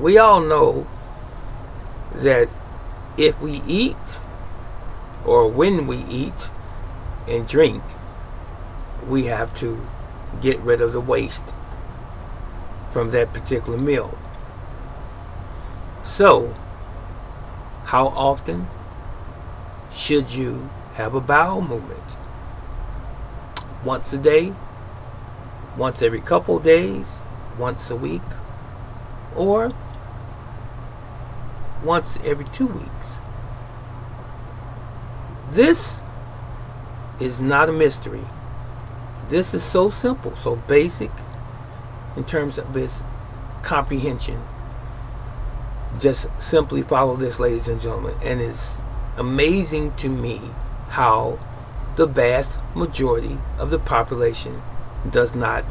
we all know that if we eat, or when we eat and drink, we have to get rid of the waste from that particular meal. So, how often should you have a bowel movement? Once a day? Once every couple of days? Once a week? Or once every 2 weeks? This is not a mystery. This is so simple, so basic in terms of its comprehension. Just simply follow this, ladies and gentlemen, and it's amazing to me how the vast majority of the population does not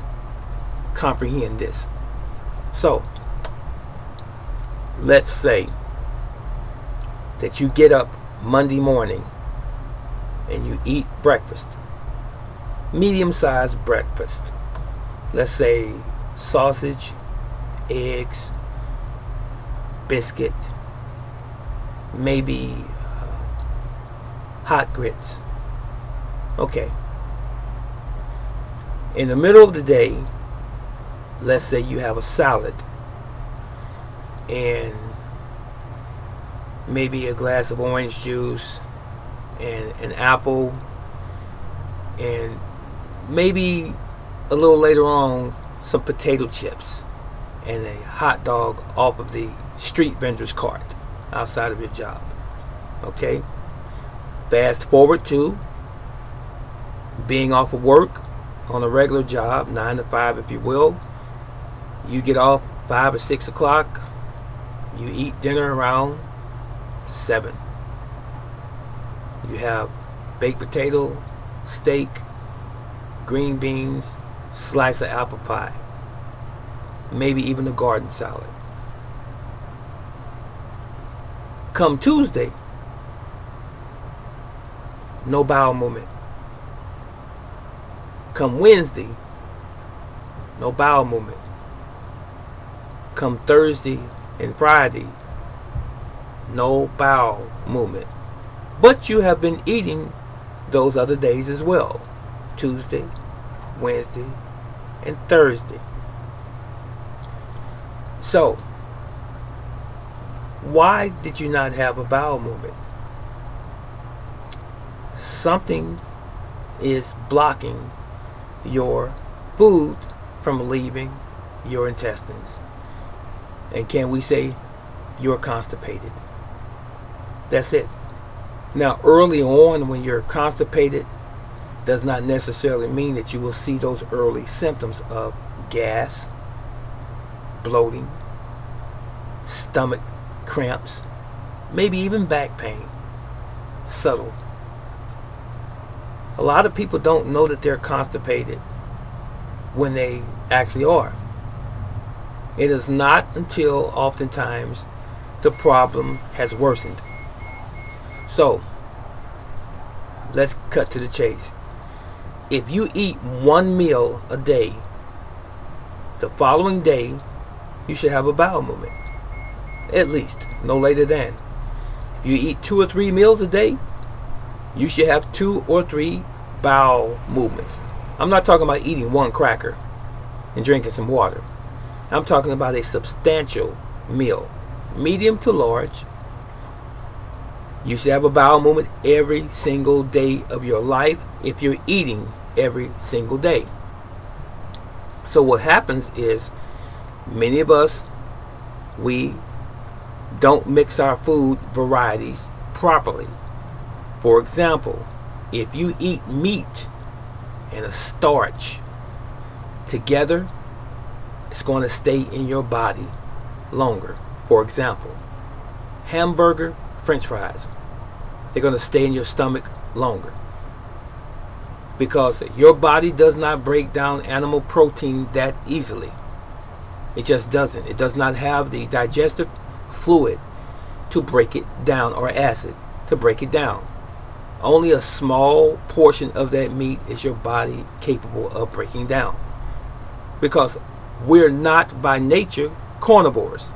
comprehend this. So, let's say that you get up Monday morning and you eat breakfast, medium-sized breakfast. Let's say sausage, eggs, biscuit, maybe hot grits. Okay. In the middle of the day, let's say you have a salad and maybe a glass of orange juice and an apple, and maybe a little later on some potato chips and a hot dog off of the street vendor's cart outside of your job. Okay? Fast forward to being off of work on a regular job, 9 to 5 if you will. You get off 5 or 6 o'clock. You eat dinner around 7. You have baked potato, steak, green beans, slice of apple pie, maybe even a garden salad. Come Tuesday, no bowel movement. Come Wednesday, no bowel movement. Come Thursday and Friday, no bowel movement. But you have been eating those other days as well. Tuesday, Wednesday, and Thursday. So, why did you not have a bowel movement? Something is blocking your food from leaving your intestines. And can we say you're constipated? That's it. Now, early on when you're constipated does not necessarily mean that you will see those early symptoms of gas, bloating, stomach cramps, maybe even back pain. Subtle. A lot of people don't know that they're constipated when they actually are. It is not until oftentimes the problem has worsened. So, let's cut to the chase. If you eat one meal a day, the following day you should have a bowel movement. At least, no later than. If you eat 2 or 3 meals a day, you should have 2 or 3 bowel movements. I'm not talking about eating one cracker and drinking some water. I'm talking about a substantial meal, medium to large. You should have a bowel movement every single day of your life if you're eating every single day. So what happens is many of us, we don't mix our food varieties properly. For example, if you eat meat and a starch together, it's going to stay in your body longer. For example, hamburger, French fries, they're going to stay in your stomach longer because your body does not break down animal protein that easily. It just doesn't. It does not have the digestive fluid to break it down, or acid to break it down. Only a small portion of that meat is your body capable of breaking down, because we're not by nature carnivores.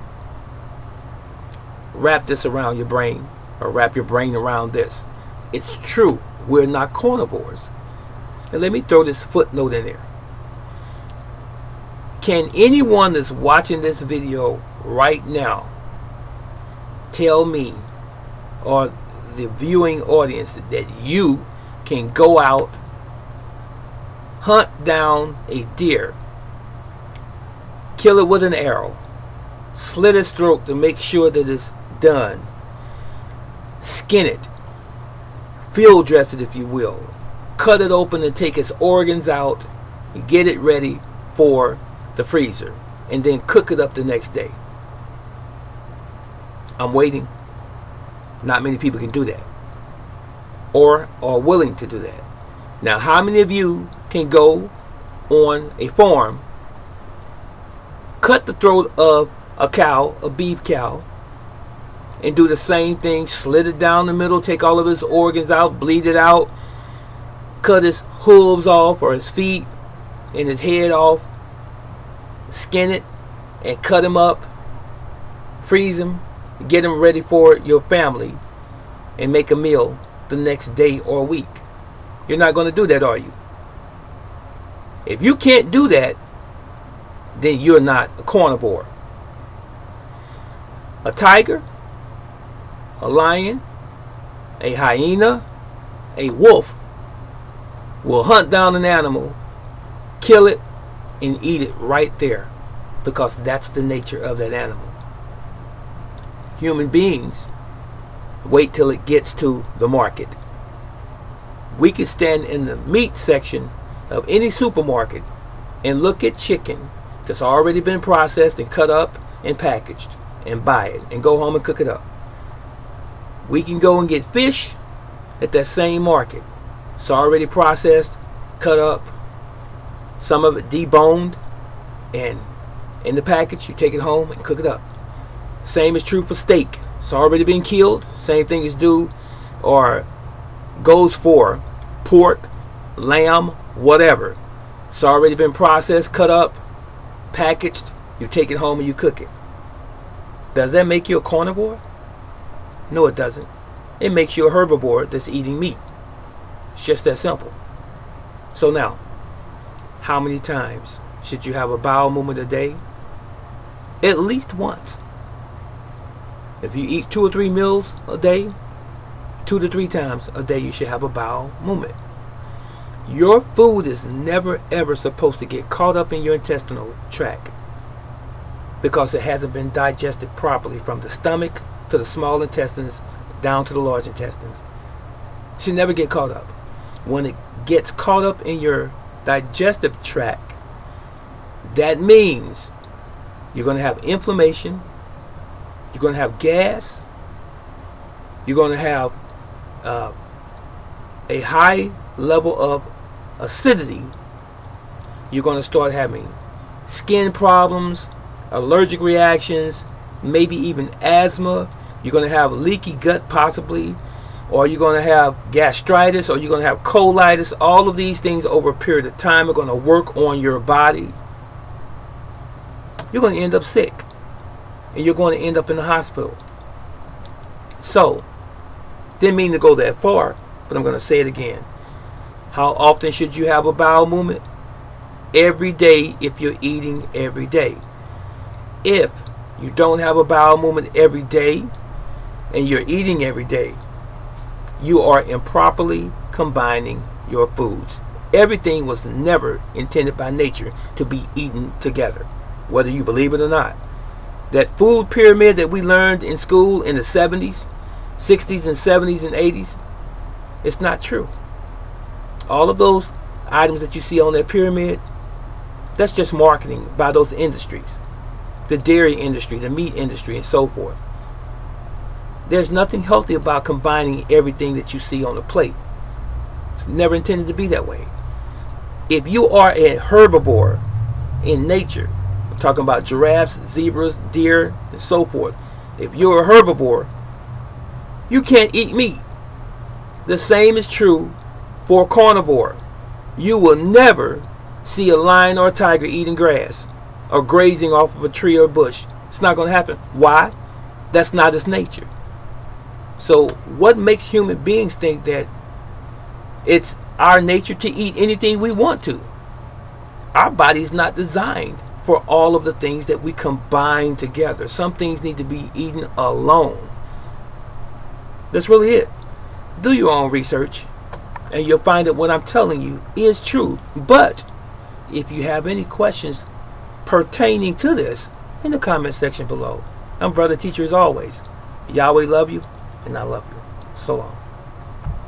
wrap this around your brain, or wrap your brain around this. It's true. We're not carnivores. And let me throw this footnote in there. Can anyone that's watching this video right now tell me, or the viewing audience, that you can go out, hunt down a deer, kill it with an arrow, slit its throat to make sure that it's done, skin it, field dress it if you will, cut it open and take its organs out, and get it ready for the freezer, and then cook it up the next day? I'm waiting. Not many people can do that, or are willing to do that. Now, how many of you can go on a farm, cut the throat of a cow, a beef cow, and do the same thing, slit it down the middle, take all of his organs out, bleed it out, cut his hooves off, or his feet and his head off, skin it and cut him up, freeze him, get him ready for your family, and make a meal the next day or week? You're not going to do that, are you? If you can't do that, then you're not a carnivore. A tiger, a lion, a hyena, a wolf will hunt down an animal, kill it, and eat it right there, because that's the nature of that animal. Human beings wait till it gets to the market. We can stand in the meat section of any supermarket and look at chicken that's already been processed and cut up and packaged, and buy it and go home and cook it up. We can go and get fish at that same market. It's already processed, cut up, some of it deboned, and in the package you take it home and cook it up. Same is true for steak. It's already been killed. Same thing is due or goes for pork, lamb, whatever. It's already been processed, cut up, packaged. You take it home and you cook it. Does that make you a carnivore? No, it doesn't. It makes you a herbivore that's eating meat. It's just that simple. So now, how many times should you have a bowel movement a day? At least once. If you eat 2 or 3 meals a day, 2 to 3 times a day you should have a bowel movement. Your food is never ever supposed to get caught up in your intestinal tract, because it hasn't been digested properly from the stomach to the small intestines down to the large intestines. It should never get caught up. When it gets caught up in your digestive tract, that means you're going to have inflammation, you're going to have gas, you're going to have a high level of acidity, you're going to start having skin problems, allergic reactions, maybe even asthma. You're going to have leaky gut possibly, or you're going to have gastritis, or you're going to have colitis. All of these things over a period of time are going to work on your body. You're going to end up sick, and you're going to end up in the hospital. So, didn't mean to go that far, but I'm going to say it again. How often should you have a bowel movement? Every day if you're eating every day. If you don't have a bowel movement every day and you're eating every day, you are improperly combining your foods. Everything was never intended by nature to be eaten together, whether you believe it or not. That food pyramid that we learned in school in the 70s, 60s and 70s and 80s, it's not true. All of those items that you see on that pyramid, that's just marketing by those industries. The dairy industry, the meat industry, and so forth. There's nothing healthy about combining everything that you see on the plate. It's never intended to be that way. If you are a herbivore in nature, I'm talking about giraffes, zebras, deer, and so forth. If you're a herbivore, you can't eat meat. The same is true for a carnivore. You will never see a lion or a tiger eating grass or grazing off of a tree or bush. It's not going to happen. Why? That's not its nature. So what makes human beings think that it's our nature to eat anything we want to? Our body's not designed for all of the things that we combine together. Some things need to be eaten alone. That's really it. Do your own research, and you'll find that what I'm telling you is true. But if you have any questions pertaining to this, in the comment section below. I'm Brother Teacher as always. Yahweh love you, and I love you. So long.